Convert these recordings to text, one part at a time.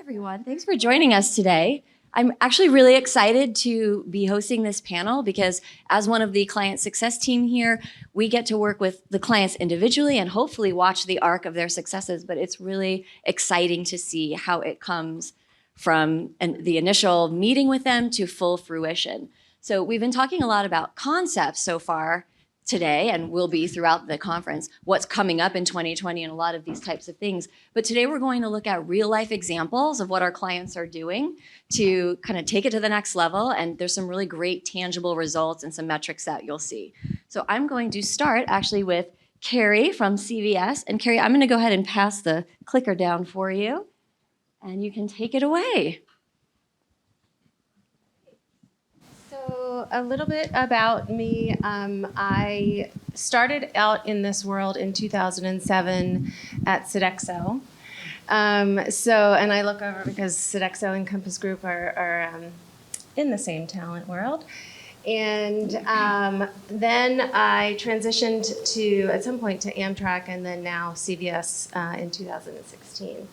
everyone. Thanks for joining us today. I'm actually really excited to be hosting this panel because as one of the client success team here, we get to work with the clients individually and hopefully watch the arc of their successes, but it's really exciting to see how it comes from the initial meeting with them to full fruition. So we've been talking a lot about concepts so far today, and will be throughout the conference, what's coming up in 2020 and a lot of these types of things. But today we're going to look at real life examples of what our clients are doing to kind of take it to the next level. And there's some really great tangible results and some metrics that you'll see. So I'm going to start actually with Kerry from CVS. And Kerry, I'm going to go ahead and pass the clicker down for you, and you can take it away. So a little bit about me. I started out in this world in 2007 at Sodexo. And I look over because Sodexo and Compass Group are in the same talent world. And then I transitioned at some point to Amtrak and then now CVS in 2016.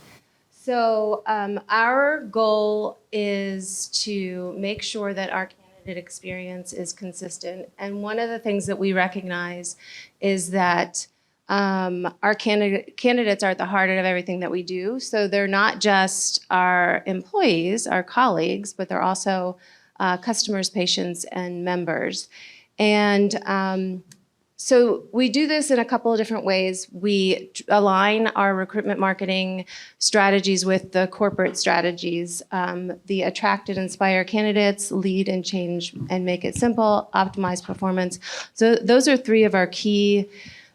So our goal is to make sure that our experience is consistent. And one of the things that we recognize is that our candidates are at the heart of everything that we do. So they're not just our employees, our colleagues, but they're also customers, patients, and members. And so we do this in a couple of different ways. We align our recruitment marketing strategies with the corporate strategies. The attract and inspire candidates, lead and change and make it simple, optimize performance. So those are three of our key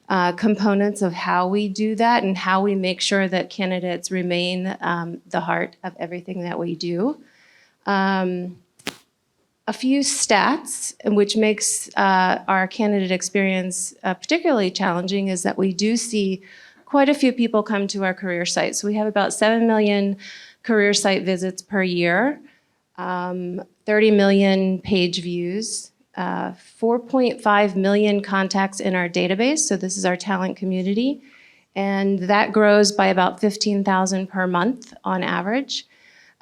components of how we do that and how we make sure that candidates remain the heart of everything that we do. A few stats, which makes our candidate experience particularly challenging, is that we do see quite a few people come to our career site. So we have about 7 million career site visits per year, 30 million page views, 4.5 million contacts in our database. So this is our talent community. And that grows by about 15,000 per month on average.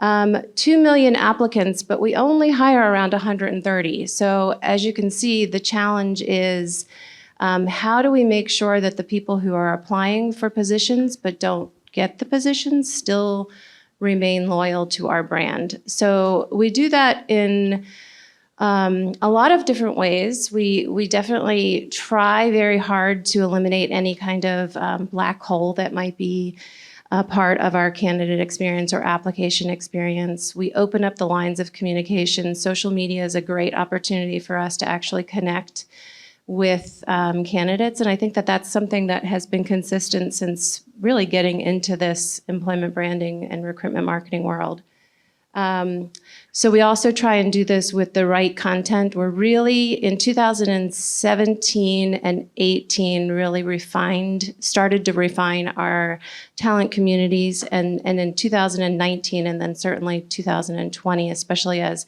2 million applicants, but we only hire around 130. So as you can see, the challenge is how do we make sure that the people who are applying for positions but don't get the positions still remain loyal to our brand? So we do that in a lot of different ways. We definitely try very hard to eliminate any kind of black hole that might be a part of our candidate experience or application experience. We open up the lines of communication. Social media is a great opportunity for us to actually connect with candidates. And I think that that's something that has been consistent since really getting into this employment branding and recruitment marketing world. So we also try and do this with the right content. We're really, in 2017 and 18, really started to refine our talent communities, and in 2019 and then certainly 2020, especially as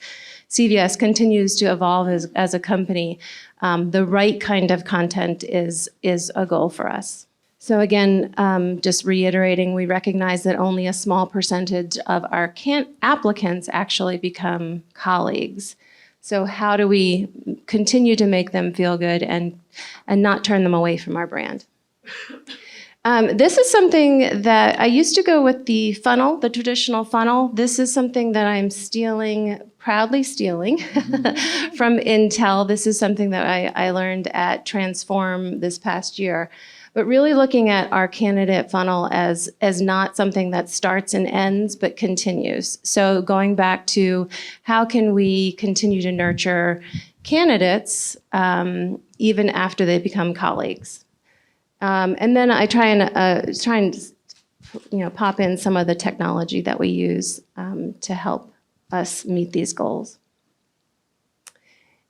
CVS continues to evolve as a company, the right kind of content is a goal for us. So again, just reiterating, we recognize that only a small percentage of our applicants actually become colleagues. So how do we continue to make them feel good and not turn them away from our brand? This is something that I used to go with the funnel, the traditional funnel. This is something that I'm proudly stealing from Intel. This is something that I learned at Transform this past year. But really looking at our candidate funnel as not something that starts and ends, but continues. So going back to how can we continue to nurture candidates even after they become colleagues. And then I try and pop in some of the technology that we use to help us meet these goals.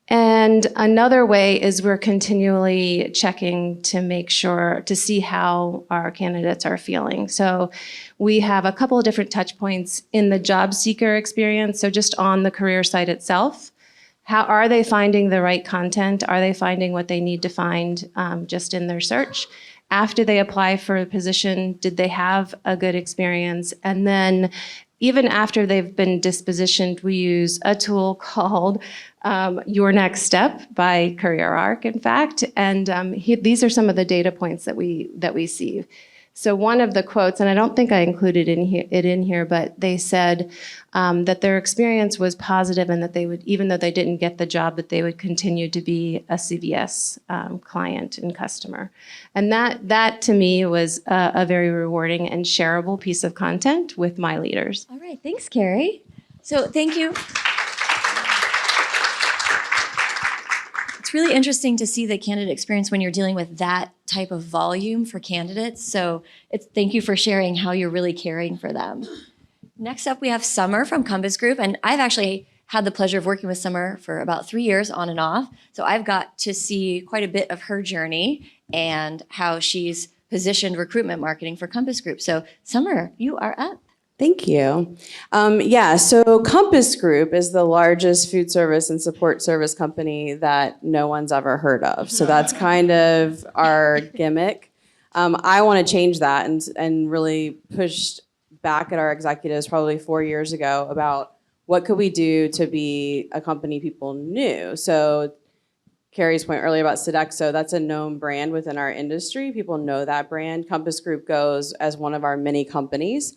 And another way is we're continually checking to make sure to see how our candidates are feeling. So we have a couple of different touch points in the job seeker experience. So just on the career site itself, how are they finding the right content? Are they finding what they need to find just in their search? After they apply for a position, did they have a good experience? And then even after they've been dispositioned, we use a tool called Your Next Step by CareerArc, in fact. And these are some of the data points that we see. So one of the quotes, and I don't think I included it in here, but they said that their experience was positive and that they would, even though they didn't get the job, that they would continue to be a CVS client and customer. And that to me was a very rewarding and shareable piece of content with my leaders. All right, thanks, Kerry. So thank you. It's really interesting to see the candidate experience when you're dealing with that type of volume for candidates. So thank you for sharing how you're really caring for them. Next up, we have Summer from Compass Group. And I've actually had the pleasure of working with Summer for about 3 years on and off. So I've got to see quite a bit of her journey and how she's positioned recruitment marketing for Compass Group. So Summer, you are up. Thank you. So Compass Group is the largest food service and support service company that no one's ever heard of. So that's kind of our gimmick. I want to change that and really push back at our executives probably 4 years ago about what could we do to be a company people knew. So Kerry's point earlier about Sodexo, that's a known brand within our industry. People know that brand. Compass Group goes as one of our many companies.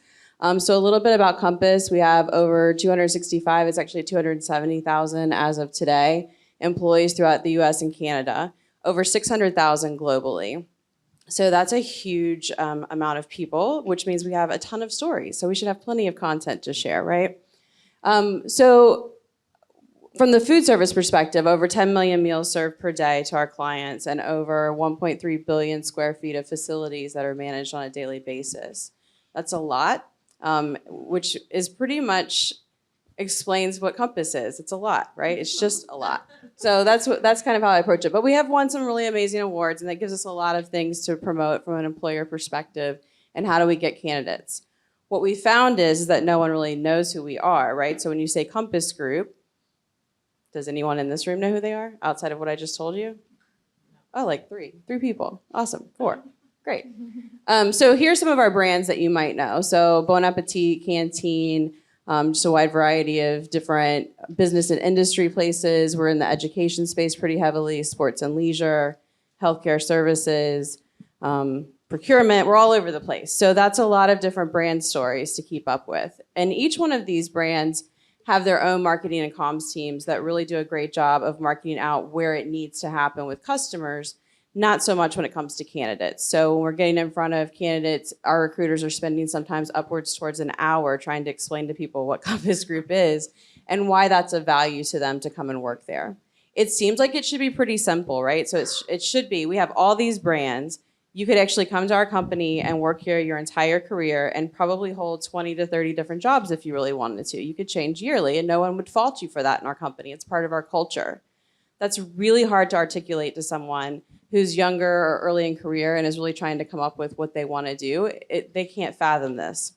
So a little bit about Compass. We have over 265, it's actually 270,000 as of today, employees throughout the US and Canada, over 600,000 globally. So that's a huge amount of people, which means we have a ton of stories. So we should have plenty of content to share, right? So from the food service perspective, over 10 million meals served per day to our clients and over 1.3 billion square feet of facilities that are managed on a daily basis. That's a lot. Which is pretty much explains what Compass is. It's a lot, right? It's just a lot. So that's kind of how I approach it. But we have won some really amazing awards, and that gives us a lot of things to promote from an employer perspective. And how do we get candidates? What we found is that no one really knows who we are, right? So when you say Compass Group, does anyone in this room know who they are outside of what I just told you? Oh, like three people. Awesome. 4. Great. So here's some of our brands that you might know. So Bon Appetit, Canteen, just a wide variety of different business and industry places. We're in the education space pretty heavily, sports and leisure, healthcare services, procurement. We're all over the place. So that's a lot of different brand stories to keep up with. And each one of these brands have their own marketing and comms teams that really do a great job of marketing out where it needs to happen with customers. Not so much when it comes to candidates. So when we're getting in front of candidates, our recruiters are spending sometimes upwards towards an hour trying to explain to people what Compass Group is and why that's of value to them to come and work there. It seems like it should be pretty simple, right? So it should be, we have all these brands. You could actually come to our company and work here your entire career and probably hold 20 to 30 different jobs if you really wanted to. You could change yearly and no one would fault you for that in our company. It's part of our culture. That's really hard to articulate to someone who's younger or early in career and is really trying to come up with what they want to do. They can't fathom this.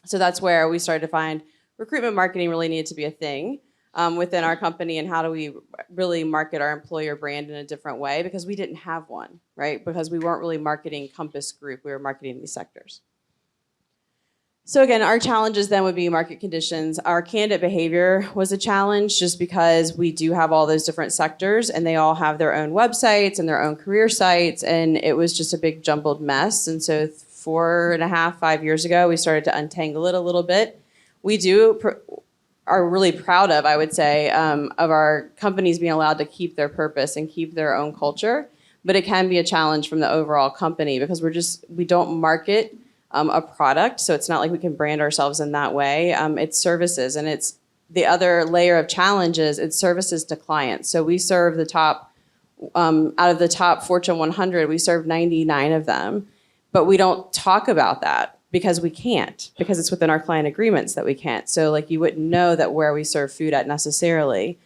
So that's where we started to find recruitment marketing really needed to be a thing within our company, and how do we really market our employer brand in a different way, because we didn't have one, right? Because we weren't really marketing Compass Group, we were marketing these sectors. So again, our challenges then would be market conditions. Our candidate behavior was a challenge just because we do have all those different sectors and they all have their own websites and their own career sites, and it was just a big jumbled mess. And so 4.5, 5 years ago, we started to untangle it a little bit. We are really proud of, I would say, of our companies being allowed to keep their purpose and keep their own culture, but it can be a challenge from the overall company because we don't market a product, so it's not like we can brand ourselves in that way. It's services, and it's the other layer of challenges. It's services to clients. So we serve the top, out of the top Fortune 100, we serve 99 of them, but we don't talk about that because we can't, because it's within our client agreements that we can't. So like you wouldn't know that where we serve food at necessarily,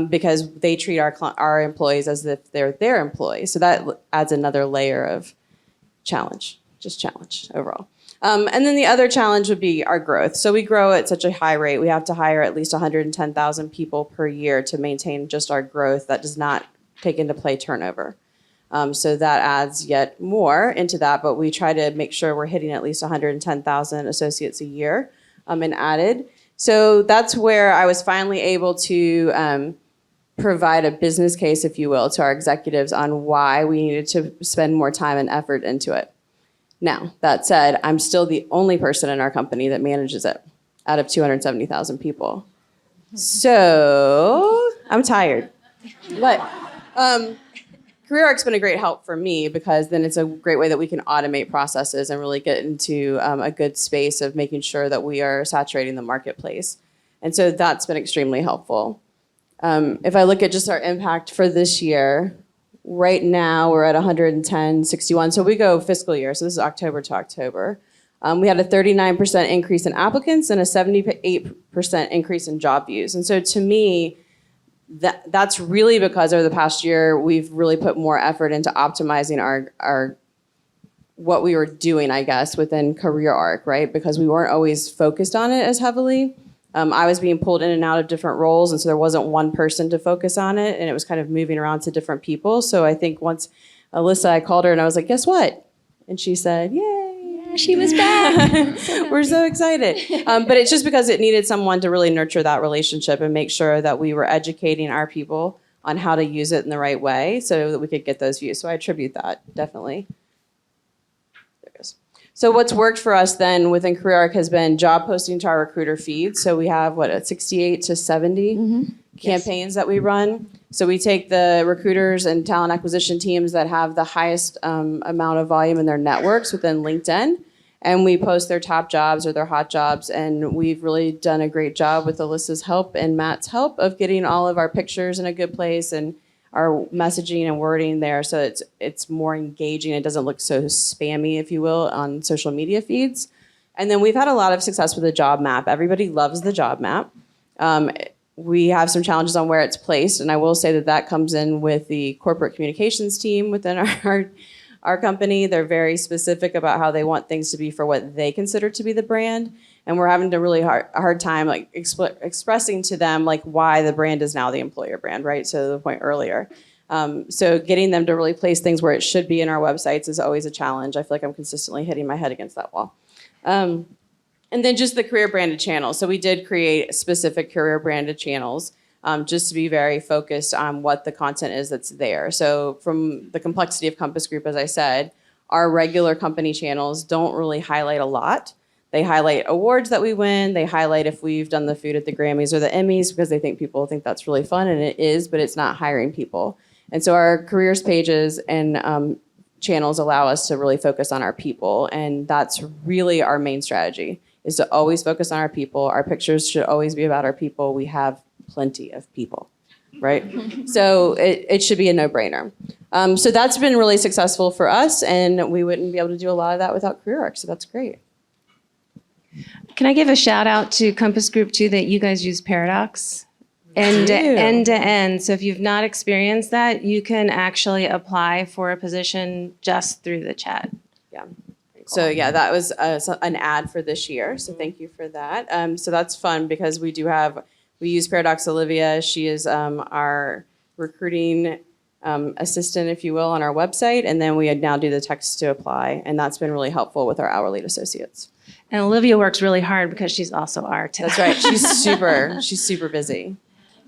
because they treat our employees as if they're their employees. So that adds another layer of challenge. Just challenge overall. And then the other challenge would be our growth. So we grow at such a high rate. We have to hire at least 110,000 people per year to maintain just our growth. That does not take into play turnover. So that adds yet more into that, but we try to make sure we're hitting at least 110,000 associates a year. and added. So that's where I was finally able to provide a business case, if you will, to our executives on why we needed to spend more time and effort into it. Now, that said, I'm still the only person in our company that manages it out of 270,000 people. So I'm tired. But CareerArc's been a great help for me because then it's a great way that we can automate processes and really get into a good space of making sure that we are saturating the marketplace. And so that's been extremely helpful. If I look at just our impact for this year, right now we're at 110.61. So we go fiscal year, so this is October to October. We had a 39% increase in applicants and a 78% increase in job views. And so to me, that's really because over the past year, we've really put more effort into optimizing our what we were doing, I guess, within CareerArc, right? Because we weren't always focused on it as heavily. I was being pulled in and out of different roles, and so there wasn't one person to focus on it, and it was kind of moving around to different people. So I think once Alyssa, I called her and I was like, guess what? And she said, yay. Yeah, she was back. We're so excited. But it's just because it needed someone to really nurture that relationship and make sure that we were educating our people on how to use it in the right way so that we could get those views. So I attribute that, definitely. So what's worked for us then within CareerArc has been job posting to our recruiter feed. So we have, 68 to 70 campaigns that we run. So we take the recruiters and talent acquisition teams that have the highest amount of volume in their networks within LinkedIn, and we post their top jobs or their hot jobs. And we've really done a great job with Alyssa's help and Matt's help of getting all of our pictures in a good place and our messaging and wording there so it's more engaging. It doesn't look so spammy, if you will, on social media feeds. And then we've had a lot of success with the job map. Everybody loves the job map. We have some challenges on where it's placed, and I will say that comes in with the corporate communications team within our company. They're very specific about how they want things to be for what they consider to be the brand. And we're having a really hard time expressing to them why the brand is now the employer brand, right? So the point earlier. So getting them to really place things where it should be in our websites is always a challenge. I feel like I'm consistently hitting my head against that wall. And then just the career branded channels. So we did create specific career branded channels just to be very focused on what the content is that's there. So from the complexity of Compass Group, as I said, our regular company channels don't really highlight a lot. They highlight awards that we win. They highlight if we've done the food at the Grammys or the Emmys because they think people think that's really fun, and it is, but it's not hiring people. And so our careers pages and channels allow us to really focus on our people, and that's really our main strategy, is to always focus on our people. Our pictures should always be about our people. We have plenty of people, right? So it should be a no-brainer. So that's been really successful for us, and we wouldn't be able to do a lot of that without CareerArc, so that's great. Can I give a shout out to Compass Group too that you guys use Paradox end to end. So if you've not experienced that, you can actually apply for a position just through the chat. Yeah. So yeah, that was an ad for this year. So thank you for that. So that's fun because we use Paradox. Olivia, she is our recruiting assistant, if you will, on our website. And then we now do the text to apply. And that's been really helpful with our hourly associates. And Olivia works really hard because she's also our That's right. She's super busy.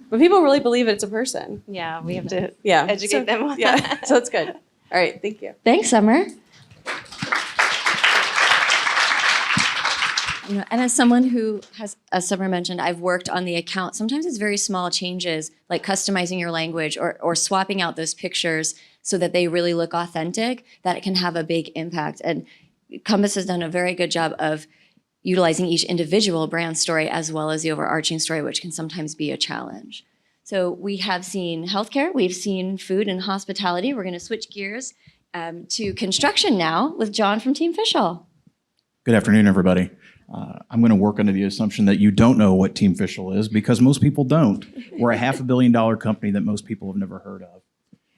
But people really believe it's a person. Yeah, we have to educate them on that. So it's good. All right, thank you. Thanks, Summer. And as someone who has, as Summer mentioned, I've worked on the account. Sometimes it's very small changes, like customizing your language or swapping out those pictures so that they really look authentic, that it can have a big impact. And Compass has done a very good job of utilizing each individual brand story as well as the overarching story, which can sometimes be a challenge. So we have seen healthcare, we've seen food and hospitality. We're going to switch gears to construction now with John from Team Fishel. Good afternoon, everybody. I'm going to work under the assumption that you don't know what Team Fishel is because most people don't. We're a $500 million company that most people have never heard of.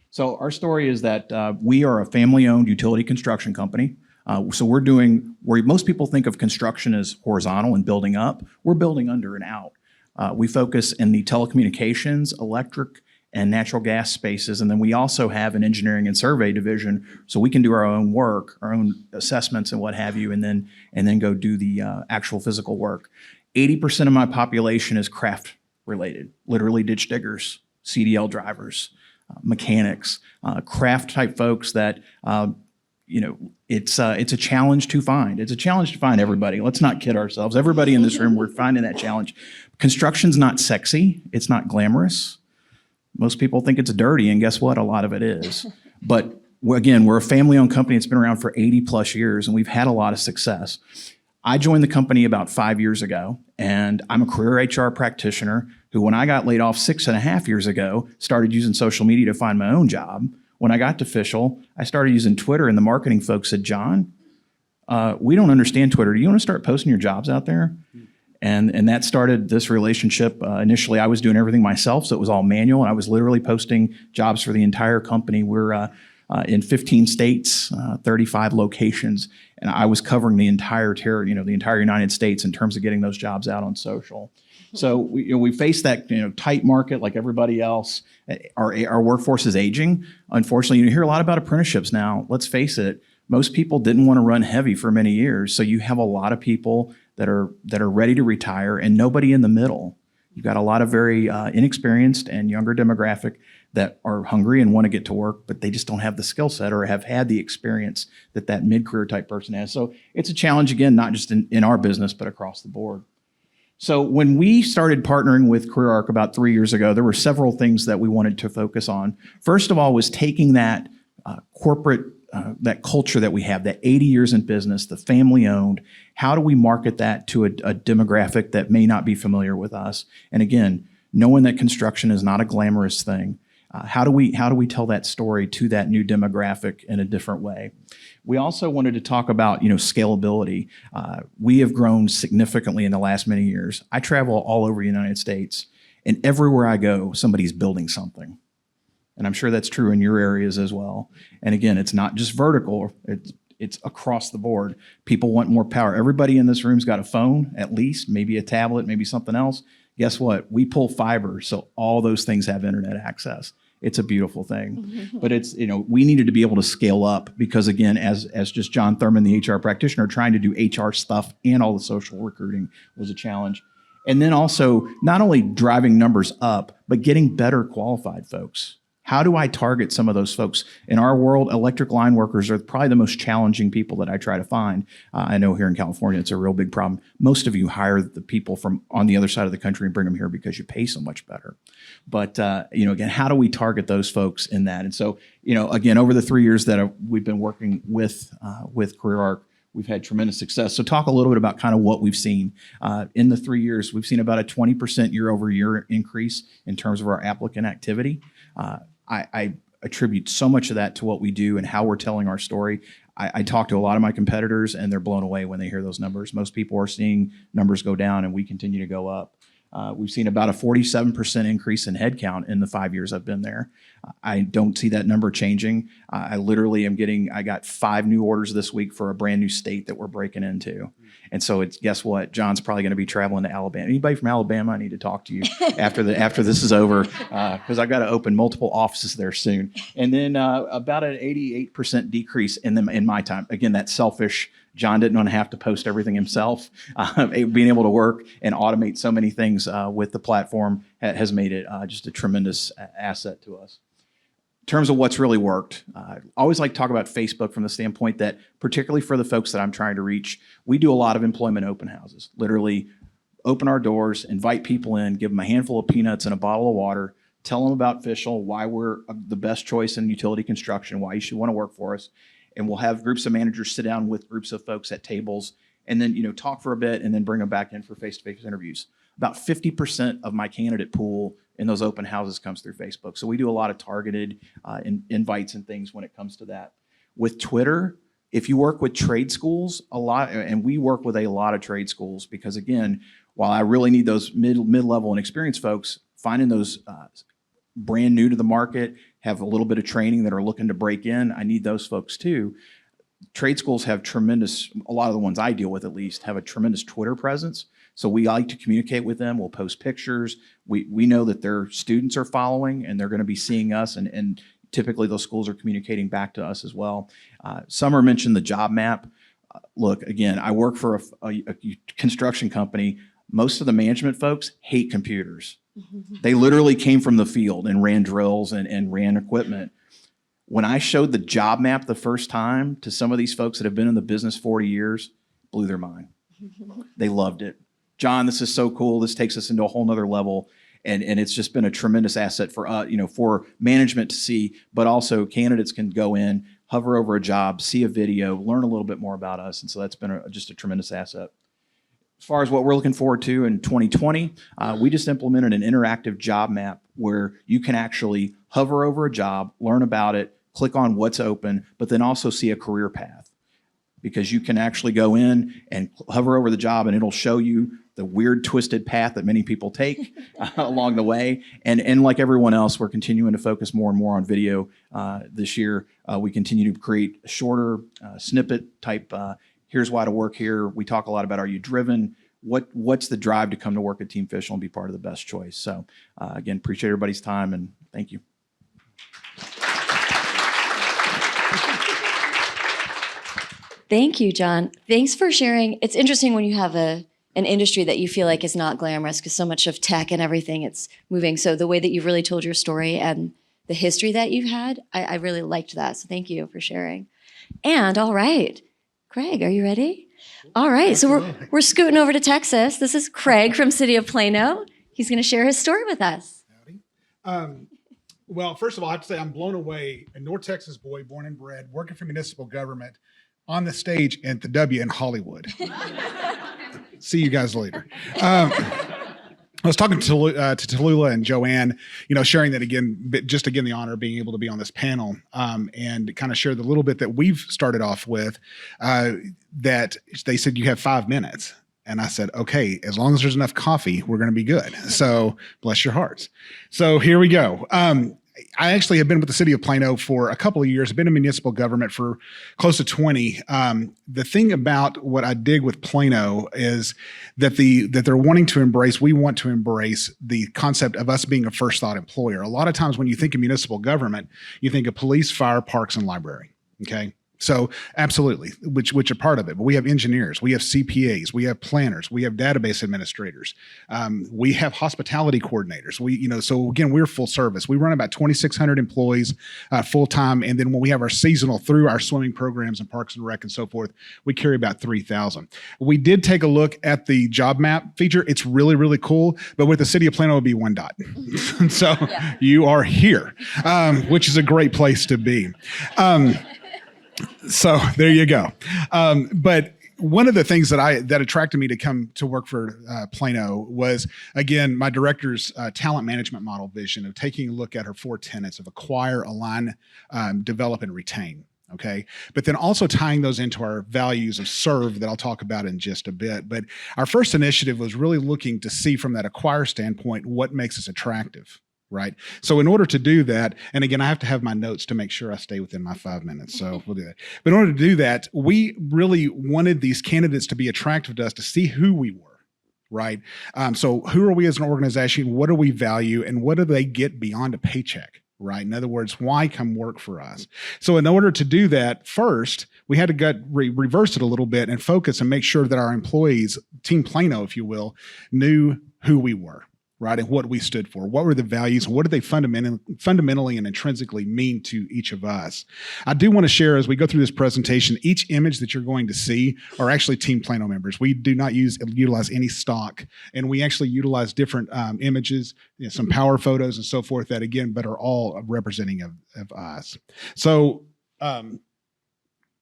So our story is that we are a family-owned utility construction company. So we're doing, where most people think of construction as horizontal and building up, we're building under and out. We focus in the telecommunications, electric, and natural gas spaces. And then we also have an engineering and survey division, so we can do our own work, our own assessments and what have you, and then go do the actual physical work. 80% of my population is craft related, literally ditch diggers, CDL drivers, mechanics, craft type folks that, it's a challenge to find. It's a challenge to find everybody. Let's not kid ourselves. Everybody in this room, we're finding that challenge. Construction's not sexy. It's not glamorous. Most people think it's dirty, and guess what? A lot of it is. But again, we're a family-owned company that's been around for 80 plus years, and we've had a lot of success. I joined the company about 5 years ago, and I'm a career HR practitioner who, when I got laid off 6.5 years ago, started using social media to find my own job. When I got to Fishel, I started using Twitter, and the marketing folks said, John, we don't understand Twitter. Do you want to start posting your jobs out there? And that started this relationship. Initially, I was doing everything myself, so it was all manual, and I was literally posting jobs for the entire company. We're in 15 states, 35 locations, and I was covering the entire the entire United States in terms of getting those jobs out on social. So we face that tight market like everybody else. Our workforce is aging. Unfortunately, you hear a lot about apprenticeships now. Let's face it, most people didn't want to run heavy for many years, so you have a lot of people that are ready to retire, and nobody in the middle. You've got a lot of very inexperienced and younger demographic that are hungry and want to get to work, but they just don't have the skill set or have had the experience that mid-career type person has. So it's a challenge, again, not just in our business, but across the board. So when we started partnering with CareerArc about 3 years ago, there were several things that we wanted to focus on. First of all was taking that corporate, that culture that we have, that 80 years in business, the family-owned, how do we market that to a demographic that may not be familiar with us? And again, knowing that construction is not a glamorous thing, how do we tell that story to that new demographic in a different way? We also wanted to talk about scalability. We have grown significantly in the last many years. I travel all over the United States, and everywhere I go, somebody's building something. And I'm sure that's true in your areas as well. And again, it's not just vertical, it's across the board. People want more power. Everybody in this room's got a phone, at least, maybe a tablet, maybe something else. Guess what? We pull fiber, so all those things have internet access. It's a beautiful thing. But it's, we needed to be able to scale up because, again, as just John Thurmond, the HR practitioner, trying to do HR stuff and all the social recruiting was a challenge. And then also not only driving numbers up, but getting better qualified folks. How do I target some of those folks? In our world, electric line workers are probably the most challenging people that I try to find. I know here in California, it's a real big problem. Most of you hire the people from on the other side of the country and bring them here because you pay so much better. But, again, how do we target those folks in that? And so, again, over the 3 years that we've been working with CareerArc, we've had tremendous success. So talk a little bit about kind of what we've seen. In the 3 years, we've seen about a 20% year over year increase in terms of our applicant activity. I attribute so much of that to what we do and how we're telling our story. I talk to a lot of my competitors, and they're blown away when they hear those numbers. Most people are seeing numbers go down, and we continue to go up. We've seen about a 47% increase in headcount in the 5 years I've been there. I don't see that number changing. I literally I got 5 new orders this week for a brand new state that we're breaking into. And so guess what? John's probably going to be traveling to Alabama. Anybody from Alabama, I need to talk to you after this is over, because I've got to open multiple offices there soon. And then about an 88% decrease in my time. Again, that's selfish. John didn't want to have to post everything himself. Being able to work and automate so many things with the platform has made it just a tremendous asset to us. In terms of what's really worked, I always like to talk about Facebook from the standpoint that, particularly for the folks that I'm trying to reach, we do a lot of employment open houses. Literally open our doors, invite people in, give them a handful of peanuts and a bottle of water, tell them about Fishel, why we're the best choice in utility construction, why you should want to work for us. And we'll have groups of managers sit down with groups of folks at tables and then talk for a bit and then bring them back in for face-to-face interviews. About 50% of my candidate pool in those open houses comes through Facebook. So we do a lot of targeted invites and things when it comes to that. With Twitter, if you work with trade schools, and we work with a lot of trade schools because, again, while I really need those mid-level and experienced folks, finding those brand new to the market, have a little bit of training that are looking to break in, I need those folks too. trade schools have a lot of the ones I deal with at least, have a tremendous Twitter presence. So we like to communicate with them. We'll post pictures. We know that their students are following and they're going to be seeing us, and typically those schools are communicating back to us as well. Summer mentioned the job map. Look, again, I work for a construction company. Most of the management folks hate computers. They literally came from the field and ran drills and ran equipment. When I showed the job map the first time to some of these folks that have been in the business 40 years, blew their mind. They loved it. John, this is so cool. This takes us into a whole nother level. And it's just been a tremendous asset for for management to see, but also candidates can go in, hover over a job, see a video, learn a little bit more about us. And so that's been just a tremendous asset. As far as what we're looking forward to in 2020, we just implemented an interactive job map where you can actually hover over a job, learn about it, click on what's open, but then also see a career path. Because you can actually go in and hover over the job and it'll show you the weird twisted path that many people take along the way. And like everyone else, we're continuing to focus more and more on video this year. We continue to create a shorter snippet type, here's why to work here. We talk a lot about, are you driven? What's the drive to come to work at Team Fishel and be part of the best choice? So again, appreciate everybody's time and thank you. Thank you, John. Thanks for sharing. It's interesting when you have an industry that you feel like is not glamorous because so much of tech and everything, it's moving. So the way that you've really told your story and the history that you've had, I really liked that. So thank you for sharing. And all right, Craig, are you ready? All right, so we're scooting over to Texas. This is Craig from City of Plano. He's going to share his story with us. Howdy. Well, first of all, I have to say I'm blown away. A North Texas boy, born and bred, working for municipal government, on the stage at the W in Hollywood. See you guys later. I was talking to Tallulah and Joanne, sharing that again, the honor of being able to be on this panel and kind of share the little bit that we've started off with, that they said you have 5 minutes. And I said, okay, as long as there's enough coffee, we're going to be good. So bless your hearts. So here we go. I actually have been with the city of Plano for a couple of years. I've been in municipal government for close to 20. The thing about what I dig with Plano is that they're wanting to embrace, we want to embrace the concept of us being a first thought employer. A lot of times when you think of municipal government, you think of police, fire, parks, and library, okay? So absolutely, which are part of it. But we have engineers, we have CPAs, we have planners, we have database administrators, we have hospitality coordinators. So again, we're full service. We run about 2,600 employees full time, and then when we have our seasonal through our swimming programs and Parks and Rec and so forth, we carry about 3,000. We did take a look at the job map feature. It's really, really cool. But with the city of Plano, it would be one dot. So yeah. You are here, which is a great place to be. So there you go. But one of the things that attracted me to come to work for Plano was, again, my director's talent management model vision of taking a look at her 4 tenets of acquire, align, develop, and retain. Okay. But then also tying those into our values of serve that I'll talk about in just a bit. But our first initiative was really looking to see from that acquire standpoint what makes us attractive. Right. So in order to do that, and again, I have to have my notes to make sure I stay within my 5 minutes. So we'll do that. But in order to do that, we really wanted these candidates to be attractive to us to see who we were. Right. So who are we as an organization? What do we value? And what do they get beyond a paycheck? Right. In other words, why come work for us? So in order to do that, first, we had to reverse it a little bit and focus and make sure that our employees, Team Plano, if you will, knew who we were. Right, and what we stood for. What were the values, and what did they fundamentally and intrinsically mean to each of us? I do want to share, as we go through this presentation, each image that you're going to see are actually Team Plano members. We do not utilize any stock, and we actually utilize different images, some power photos and so forth that, again, but are all representing of us. So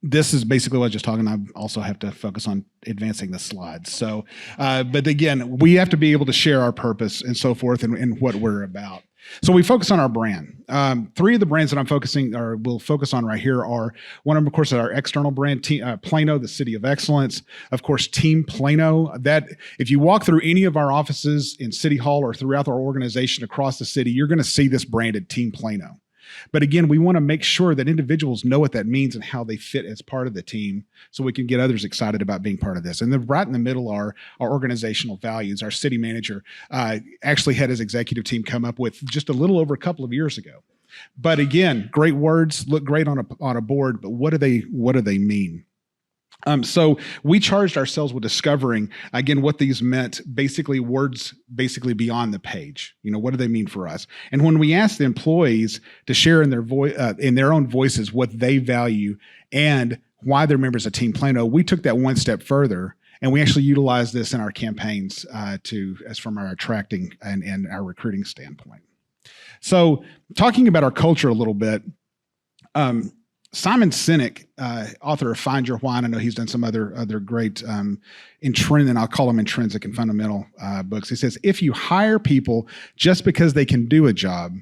this is basically what I was just talking. I also have to focus on advancing the slides. So, but again, we have to be able to share our purpose and so forth and what we're about. So we focus on our brand. 3 of the brands that I'm focusing or will focus on right here are one of them, of course, our external brand, Plano, the City of Excellence. Of course, Team Plano. That if you walk through any of our offices in City Hall or throughout our organization across the city, you're going to see this branded Team Plano. But again, we want to make sure that individuals know what that means and how they fit as part of the team so we can get others excited about being part of this. And then right in the middle are our organizational values. Our city manager actually had his executive team come up with just a little over a couple of years ago. But again, great words, look great on a board, but what do they mean? So we charged ourselves with discovering, again, what these meant, basically words basically beyond the page. What do they mean for us? And when we asked the employees to share in their own voices what they value and why they're members of Team Plano, we took that one step further, and we actually utilized this in our campaigns as from our attracting and our recruiting standpoint. So talking about our culture a little bit, Simon Sinek, author of Find Your Why, and I know he's done some other great I'll call them intrinsic and fundamental books. He says, if you hire people just because they can do a job,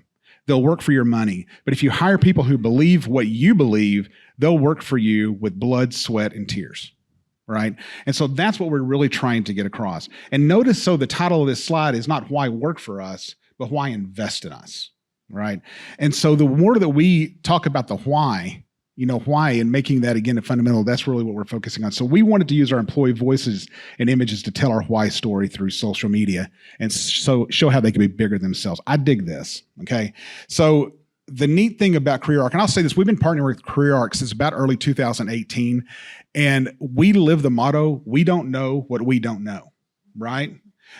they'll work for your money. But if you hire people who believe what you believe, they'll work for you with blood, sweat, and tears. Right? And so that's what we're really trying to get across. And notice, so the title of this slide is not why work for us, but why invest in us, right? And so the more that we talk about the why, why, and making that, again, a fundamental, that's really what we're focusing on. So we wanted to use our employee voices and images to tell our why story through social media and so show how they can be bigger themselves. I dig this, okay? So the neat thing about CareerArc, and I'll say this, we've been partnering with CareerArc since about early 2018, and we live the motto, we don't know what we don't know, right?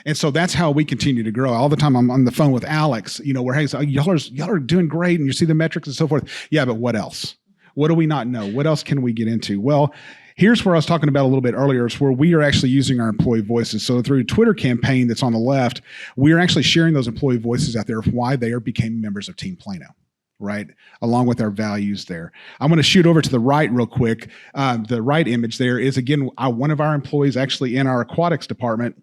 And so that's how we continue to grow. All the time I'm on the phone with Alex, where, hey, so y'all are doing great and you see the metrics and so forth. Yeah, but what else? What do we not know? What else can we get into? Well, here's where I was talking about a little bit earlier. It's where we are actually using our employee voices. So through a Twitter campaign that's on the left, we are actually sharing those employee voices out there of why they became members of Team Plano, right? Along with our values there. I'm going to shoot over to the right real quick. The right image there is, again, one of our employees actually in our aquatics department.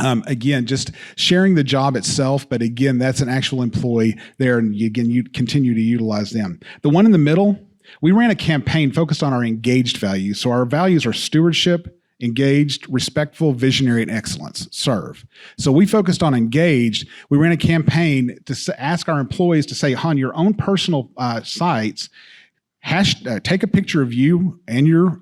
Again, just sharing the job itself, but again, that's an actual employee there, and again, you continue to utilize them. The one in the middle, we ran a campaign focused on our engaged values. So our values are stewardship, engaged, respectful, visionary, and excellence. Serve. So we focused on engaged. We ran a campaign to ask our employees to say on your own personal sites, take a picture of you and your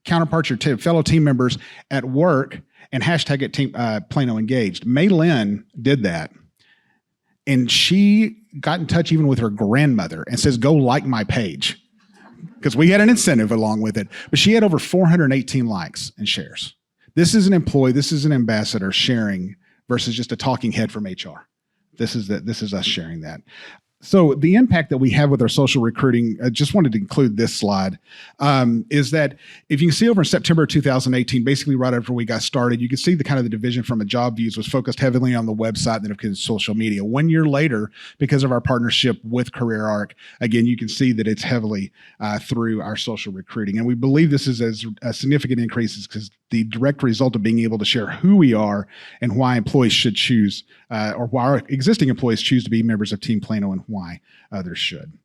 counterparts, your fellow team members at work, and hashtag it Team Plano Engaged. May Lynn did that, and she got in touch even with her grandmother and says, go like my page, because we had an incentive along with it. But she had over 418 likes and shares. This is an employee, this is an ambassador sharing versus just a talking head from HR. This is us sharing that. So the impact that we have with our social recruiting, I just wanted to include this slide, is that if you can see over in September 2018, basically right after we got started, you can see the kind of the division from a job views was focused heavily on the website and then of course social media. 1 year later, because of our partnership with CareerArc, again, you can see that it's heavily through our social recruiting. And we believe this is as a significant increase because the direct result of being able to share who we are and why employees should choose, or why our existing employees choose to be members of Team Plano and why others should.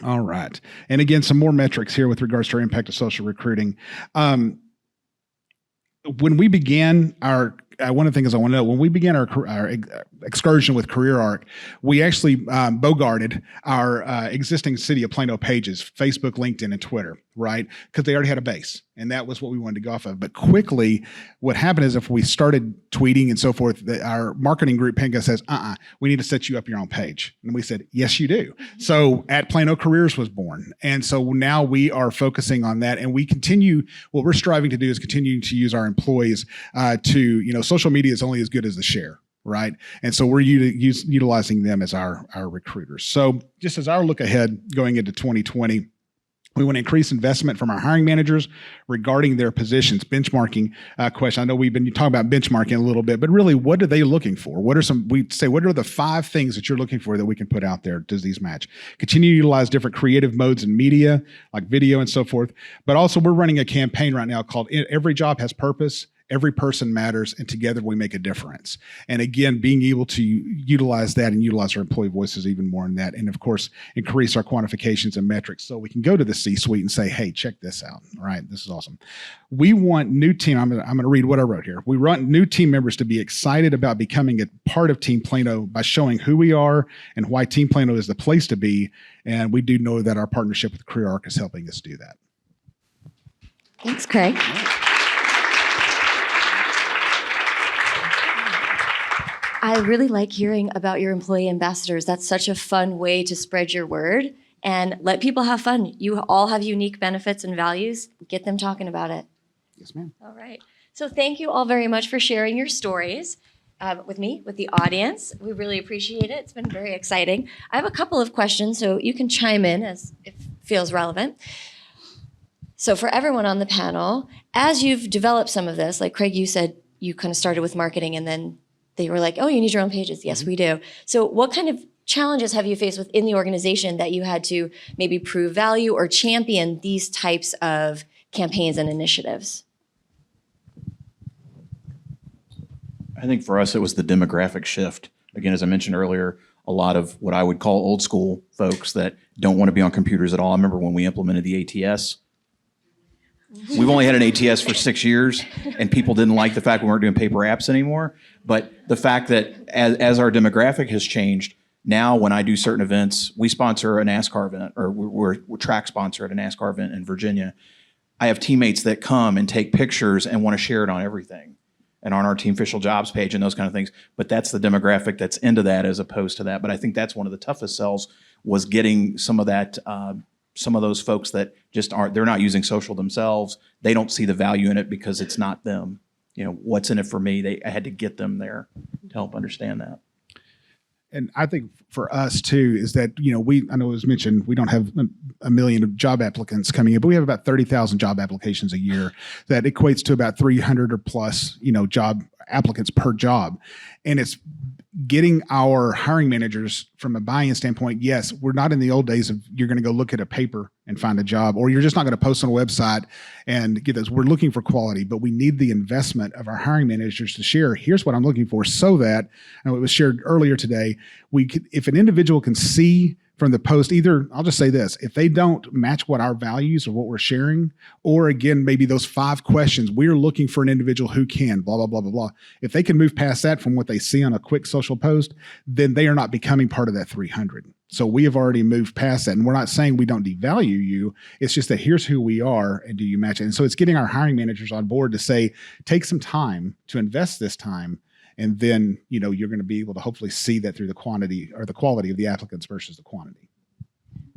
All right. And again, some more metrics here with regards to our impact of social recruiting. When we began one of the things I want to know, when we began our excursion with CareerArc, we actually bogarted our existing City of Plano pages, Facebook, LinkedIn, and Twitter, right? Because they already had a base, and that was what we wanted to go off of. But quickly, what happened is if we started tweeting and so forth, our marketing group, Penga, says, we need to set you up your own page. And we said, yes, you do. So at Plano Careers was born. And so now we are focusing on that, and what we're striving to do is continue to use our employees social media is only as good as the share, right? And so we're utilizing them as our recruiters. So just as our look ahead going into 2020, we want to increase investment from our hiring managers regarding their positions. Benchmarking question. I know we've been talking about benchmarking a little bit, but really, what are they looking for? What are the 5 things that you're looking for that we can put out there? Does these match? Continue to utilize different creative modes in media, like video and so forth. But also, we're running a campaign right now called Every Job Has Purpose, Every person matters, and together we make a difference. And again, being able to utilize that and utilize our employee voices even more in that, and of course, increase our quantifications and metrics so we can go to the C-suite and say, hey, check this out. All right, this is awesome. We want new team, I'm going to read what I wrote here. We want new team members to be excited about becoming a part of Team Plano by showing who we are and why Team Plano is the place to be. And we do know that our partnership with Career Arc is helping us do that. Thanks, Craig. I really like hearing about your employee ambassadors. That's such a fun way to spread your word and let people have fun. You all have unique benefits and values. Get them talking about it. Yes, ma'am. All right. So thank you all very much for sharing your stories with me, with the audience. We really appreciate it. It's been very exciting. I have a couple of questions, so you can chime in as it feels relevant. So for everyone on the panel, as you've developed some of this, like Craig, you said you kind of started with marketing and then they were like, oh, you need your own pages. Yes, we do. So what kind of challenges have you faced within the organization that you had to maybe prove value or champion these types of campaigns and initiatives? I think for us, it was the demographic shift. Again, as I mentioned earlier, a lot of what I would call old school folks that don't want to be on computers at all. I remember when we implemented the ATS. We've only had an ATS for 6 years, and people didn't like the fact we weren't doing paper apps anymore. But the fact that as our demographic has changed, now when I do certain events, we sponsor a NASCAR event, or we're track sponsor at a NASCAR event in Virginia. I have teammates that come and take pictures and want to share it on everything and on our Team Fishel jobs page and those kind of things. But that's the demographic that's into that as opposed to that. But I think that's one of the toughest sells was getting some of that, some of those folks that just they're not using social themselves. They don't see the value in it because it's not them. You know, what's in it for me? I had to get them there to help understand that. And I think for us too is that, you know, I know it was mentioned, we don't have a million of job applicants coming in, but we have about 30,000 job applications a year. That equates to about 300 or plus, you know, job applicants per job. And it's getting our hiring managers from a buy-in standpoint. Yes, we're not in the old days of you're going to go look at a paper and find a job, or you're just not going to post on a website and get those. We're looking for quality, but we need the investment of our hiring managers to share, here's what I'm looking for, so that, and it was shared earlier today, if an individual can see from the post, either, I'll just say this, if they don't match what our values or what we're sharing, or again, maybe those 5 questions, we're looking for an individual who can, blah, blah, blah, blah, blah. If they can move past that from what they see on a quick social post, then they are not becoming part of that 300. So we have already moved past that. And we're not saying we don't devalue you. It's just that here's who we are and do you match it? And so it's getting our hiring managers on board to say, take some time to invest this time. And then, you know, you're going to be able to hopefully see that through the quantity or the quality of the applicants versus the quantity.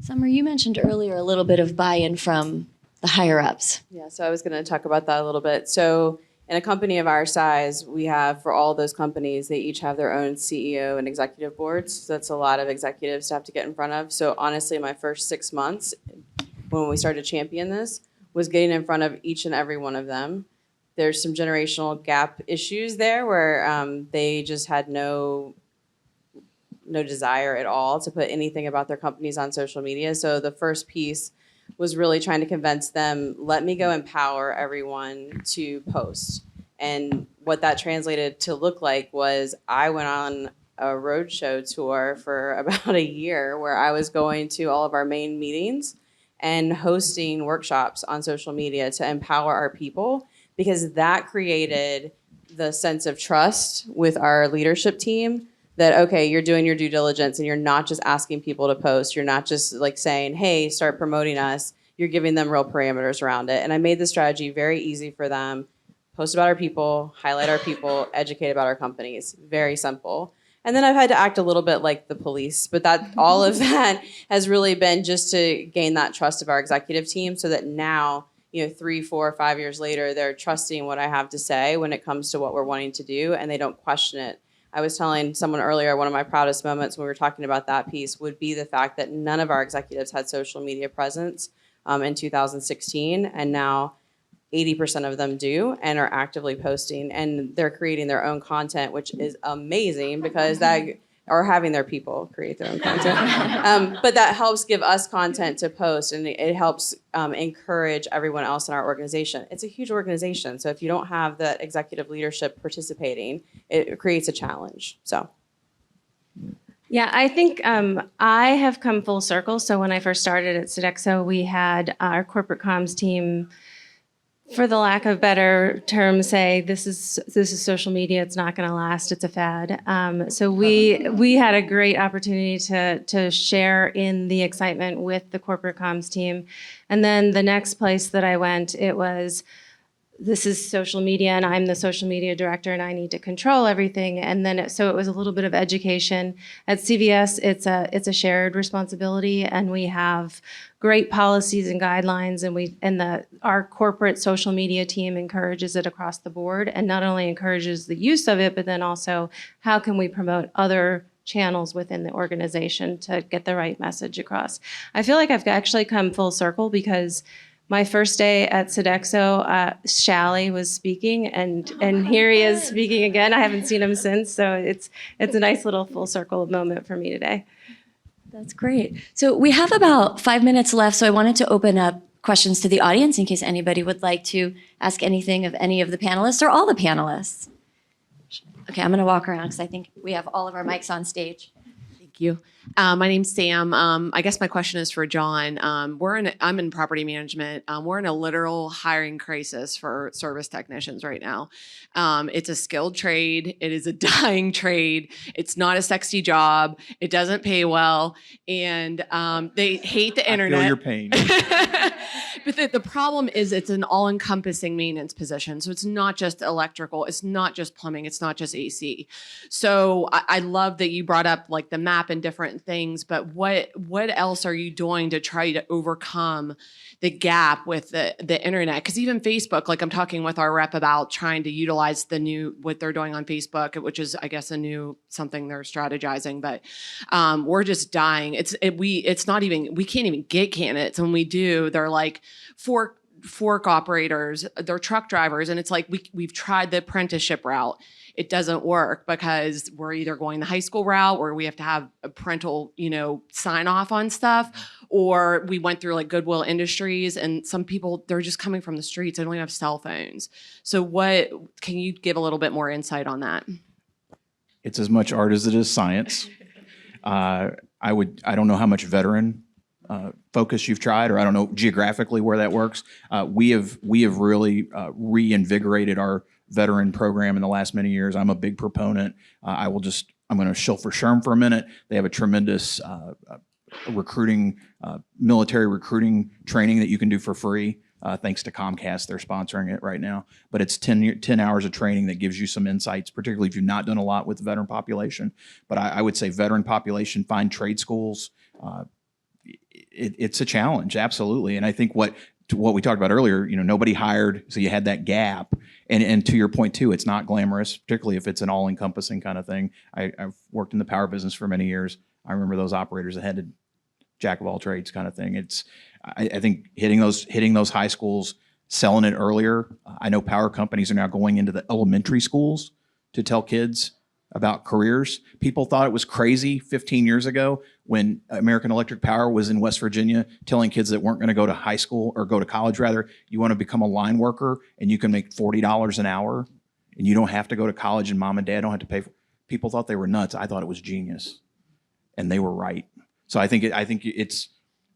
Summer, you mentioned earlier a little bit of buy-in from the higher ups. Yeah, so I was going to talk about that a little bit. So in a company of our size, we have, for all those companies, they each have their own CEO and executive boards. So that's a lot of executives to have to get in front of. So honestly, my first 6 months when we started to champion this was getting in front of each and every one of them. There's some generational gap issues there where they just had no desire at all to put anything about their companies on social media. So the first piece was really trying to convince them, let me go empower everyone to post. And what that translated to look like was I went on a roadshow tour for about a year where I was going to all of our main meetings and hosting workshops on social media to empower our people, because that created the sense of trust with our leadership team that, okay, you're doing your due diligence and you're not just asking people to post. You're not just like saying, hey, start promoting us. You're giving them real parameters around it. And I made the strategy very easy for them. Post about our people, highlight our people, educate about our companies. Very simple. And then I've had to act a little bit like the police, but that all of that has really been just to gain that trust of our executive team so that now, you know, 3, 4, 5 years later, they're trusting what I have to say when it comes to what we're wanting to do, and they don't question it. I was telling someone earlier, one of my proudest moments when we were talking about that piece would be the fact that none of our executives had social media presence in 2016, and now 80% of them do and are actively posting, and they're creating their own content, which is amazing because that or having their people create their own content. But that helps give us content to post, and it helps encourage everyone else in our organization. It's a huge organization, so if you don't have the executive leadership participating, it creates a challenge. So. Yeah, I think I have come full circle. So when I first started at Sodexo, we had our corporate comms team, for the lack of better term, say this is social media. It's not going to last. It's a fad. So we had a great opportunity to share in the excitement with the corporate comms team, and then the next place that I went, it was, this is social media and I'm the social media director and I need to control everything. And then so it was a little bit of education. At CVS, it's a shared responsibility, and we have great policies and guidelines, and our corporate social media team encourages it across the board, and not only encourages the use of it, but then also how can we promote other channels within the organization to get the right message across. I feel like I've actually come full circle, because my first day at Sodexo, Shally was speaking, and here he is speaking again. I haven't seen him since, so it's a nice little full circle moment for me today. That's great. So we have about 5 minutes left, so I wanted to open up questions to the audience in case anybody would like to ask anything of any of the panelists or all the panelists. Okay, I'm going to walk around because I think we have all of our mics on stage. Thank you. My name's Sam. I guess my question is for John. I'm in property management. We're in a literal hiring crisis for service technicians right now. It's a skilled trade. It is a dying trade. It's not a sexy job. It doesn't pay well, and they hate the internet. I feel your pain. But the problem is it's an all-encompassing maintenance position. So it's not just electrical. It's not just plumbing. It's not just AC. So I love that you brought up like the map and different things, but what else are you doing to try to overcome the gap with the internet? Because even Facebook, like I'm talking with our rep about trying to utilize what they're doing on Facebook, which is, I guess, something they're strategizing, but we're just dying. It's not even, we can't even get candidates. When we do, they're like fork operators, they're truck drivers. And it's like, we've tried the apprenticeship route. It doesn't work because we're either going the high school route where we have to have a parental, sign off on stuff, or we went through like Goodwill Industries, and some people, they're just coming from the streets. They don't even have cell phones. So can you give a little bit more insight on that? It's as much art as it is science. I don't know how much veteran focus you've tried, or I don't know geographically where that works. We have really reinvigorated our veteran program in the last many years. I'm a big proponent. I'm going to shill for SHRM for a minute. They have a tremendous military recruiting training that you can do for free. Thanks to Comcast, they're sponsoring it right now. But it's 10 hours of training that gives you some insights, particularly if you've not done a lot with the veteran population. But I would say veteran population, find trade schools. It's a challenge, absolutely. And I think what we talked about earlier, nobody hired, so you had that gap. And to your point too, it's not glamorous, particularly if it's an all-encompassing kind of thing. I've worked in the power business for many years. I remember those operators that had to jack of all trades kind of thing. I think hitting those high schools, selling it earlier. I know power companies are now going into the elementary schools to tell kids about careers. People thought it was crazy 15 years ago when American Electric Power was in West Virginia telling kids that weren't going to go to high school or go to college, rather, you want to become a line worker and you can make $40 an hour and you don't have to go to college and mom and dad don't have to pay for. People thought they were nuts. I thought it was genius, and they were right. So I think it's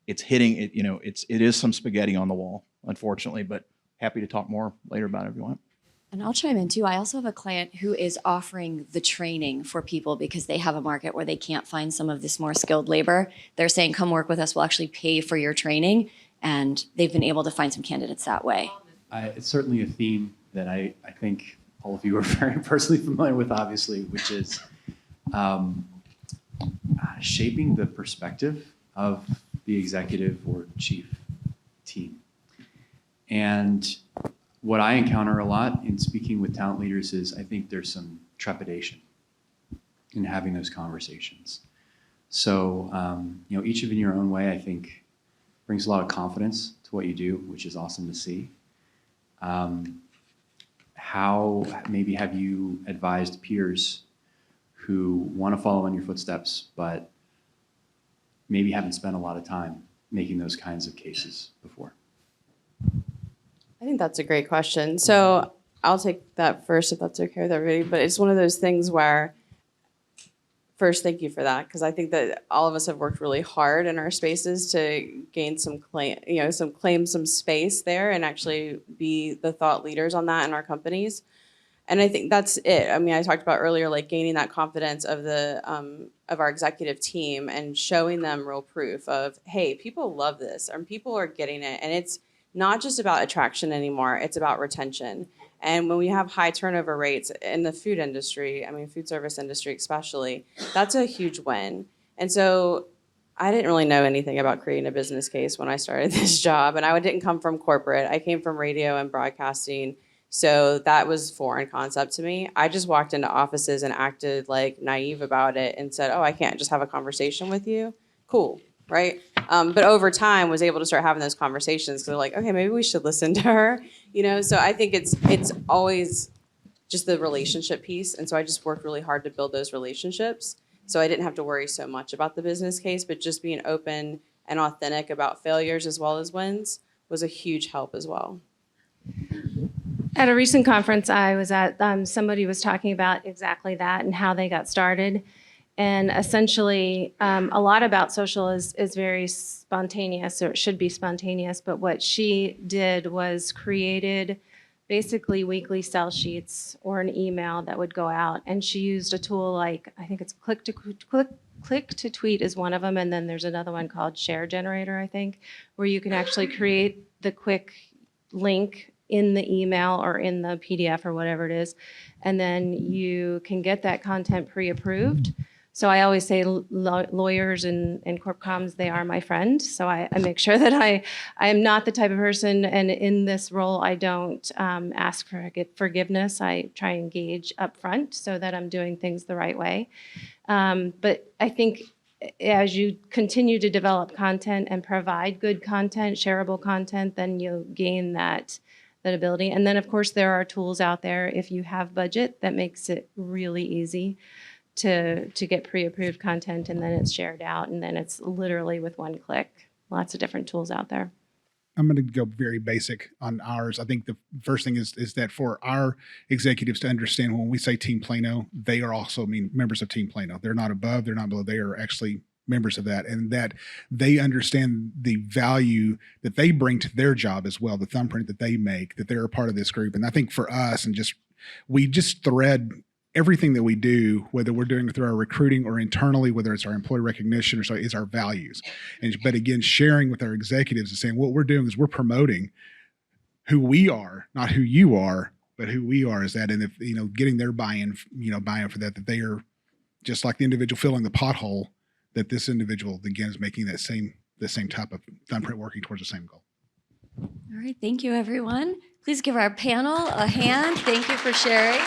hitting it. It is some spaghetti on the wall, unfortunately, but happy to talk more later about it if you want. And I'll chime in too. I also have a client who is offering the training for people because they have a market where they can't find some of this more skilled labor. They're saying, come work with us. We'll actually pay for your training. And they've been able to find some candidates that way. It's certainly a theme that I think all of you are very personally familiar with, obviously, which is shaping the perspective of the executive or chief team. And what I encounter a lot in speaking with talent leaders is I think there's some trepidation in having those conversations. So, each of you in your own way, I think, brings a lot of confidence to what you do, which is awesome to see. How maybe have you advised peers who want to follow in your footsteps, but maybe haven't spent a lot of time making those kinds of cases before? I think that's a great question. So I'll take that first if that's okay with everybody. But it's one of those things where, first, thank you for that, because I think that all of us have worked really hard in our spaces to gain some some space there and actually be the thought leaders on that in our companies. And I think that's it. I mean, I talked about earlier, like gaining that confidence of our executive team and showing them real proof of, hey, people love this, and people are getting it, and it's not just about attraction anymore, it's about retention. And when we have high turnover rates in the food industry, I mean, food service industry especially, that's a huge win. And so I didn't really know anything about creating a business case when I started this job. And I didn't come from corporate. I came from radio and broadcasting. So that was foreign concept to me. I just walked into offices and acted like naive about it and said, oh, I can't just have a conversation with you? Cool, right? But over time was able to start having those conversations because they're like, okay, maybe we should listen to her. So I think it's always just the relationship piece. And so I just worked really hard to build those relationships. So I didn't have to worry so much about the business case, but just being open and authentic about failures as well as wins was a huge help as well. At a recent conference I was at, somebody was talking about exactly that and how they got started. And essentially, a lot about social is very spontaneous, or it should be spontaneous. But what she did was created basically weekly sell sheets or an email that would go out. And she used a tool like, I think it's click to tweet is one of them. And then there's another one called Share Generator, I think, where you can actually create the quick link in the email or in the PDF or whatever it is. And then you can get that content pre-approved. So I always say lawyers and corp comms, they are my friend. So I make sure that I am not the type of person, and in this role, I don't ask for forgiveness. I try and engage up front so that I'm doing things the right way. But I think as you continue to develop content and provide good content, shareable content, then you'll gain that ability. And then, of course, there are tools out there, if you have budget, that makes it really easy to get pre-approved content, and then it's shared out, and then it's literally with one click. Lots of different tools out there. I'm going to go very basic on ours. I think the first thing is that for our executives to understand, when we say Team Plano, they are also members of Team Plano. They're not above, they're not below. They are actually members of that, and that they understand the value that they bring to their job as well, the thumbprint that they make, that they're a part of this group. And I think for us, we just thread everything that we do, whether we're doing it through our recruiting or internally, whether it's our employee recognition or so, is our values. But again, sharing with our executives and saying what we're doing is we're promoting who we are, not who you are, but who we are is that. And if, getting their buy-in for that they are just like the individual filling the pothole, that this individual, again, is making the same type of thumbprint working towards the same goal. All right, thank you, everyone. Please give our panel a hand. Thank you for sharing.